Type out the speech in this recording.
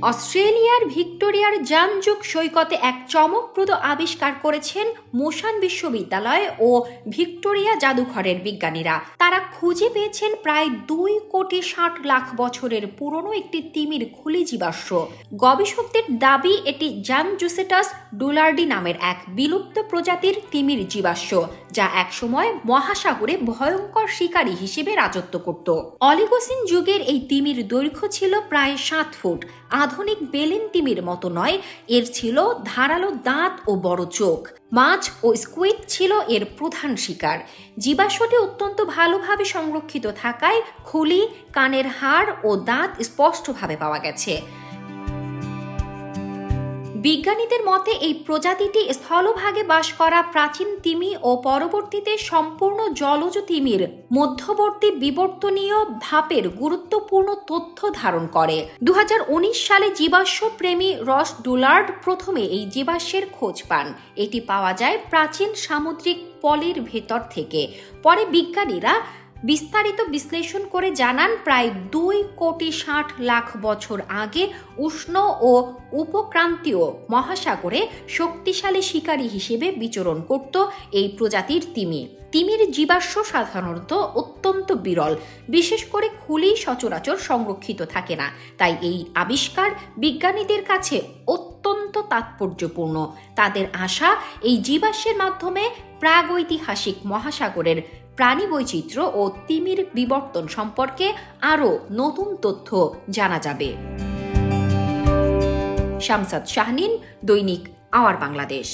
অস্ট্রেলিয়ার ভিক্টোরিয়ার জামযুক সৈকতে এক চমকপ্রদ আবিষ্কার করেছেন মোশান বিশ্ববিদ্যালয় ও ভিক্টোরিয়া জাদুঘরের বিজ্ঞানীরা। তারা খুঁজে পেয়েছেন প্রায় 2,60,00,000 বছরের পুরনো একটি তিমির খুলি জীবাশ্ম। গবেষকদের দাবি এটি জামজুসেটাস ডুলার্ডি নামের এক বিলুপ্ত প্রজাতির তিমির জীবাশ্ম, যা একসময় মহাসাগরে ভয়ঙ্কর শিকারী হিসেবে রাজত্ব করত। অলিগোসিন যুগের এই তিমির দৈর্ঘ্য ছিল প্রায় 7 ফুট। আধুনিক বেলেন তিমির মতো নয়, এর ছিল ধারালো দাঁত ও বড় চোখ। মাছ ও স্কুইড ছিল এর প্রধান শিকার। জীবাশ্মটি অত্যন্ত ভালোভাবে সংরক্ষিত থাকায় খুলি, কানের হাড় ও দাঁত স্পষ্টভাবে পাওয়া গেছে। বিজ্ঞানীদের মতে এই প্রজাতিটি স্থলভাগে বাস করা প্রাচীন তিমি ও পরবর্তীতে সম্পূর্ণ জলজ তিমির মধ্যবর্তী বিবর্তনীয় ধাপের গুরুত্বপূর্ণ তথ্য ধারণ করে। 2019 সালে জীবাশ্ম প্রেমী রস ডুলার্ড প্রথমে এই জীবাশ্মের খোঁজ পান। এটি পাওয়া যায় প্রাচীন সামুদ্রিক পলির ভেতর থেকে। পরে বিজ্ঞানীরা বিস্তারিত বিশ্লেষণ করে জানান প্রায় 2,60,00,000 বছর আগে উষ্ণ ও উপক্রান্তীয় মহাসাগরে শক্তিশালী শিকারী হিসেবে বিচরণ করত এই প্রজাতির তিমি। তিমির জীবাশ্ম সাধারণত অত্যন্ত বিরল, বিশেষ করে খুলি সচরাচর সংরক্ষিত থাকে না। তাই এই আবিষ্কার বিজ্ঞানীদের কাছে অত্যন্ত তাৎপর্যপূর্ণ। তাদের আশা, এই জীবাশ্মের মাধ্যমে প্রাগৈতিহাসিক মহাসাগরের প্রাণী বৈচিত্র্য ও তিমির বিবর্তন সম্পর্কে আরও নতুন তথ্য জানা যাবে। শামসাদ শাহনীন, দৈনিক আওয়ার বাংলাদেশ।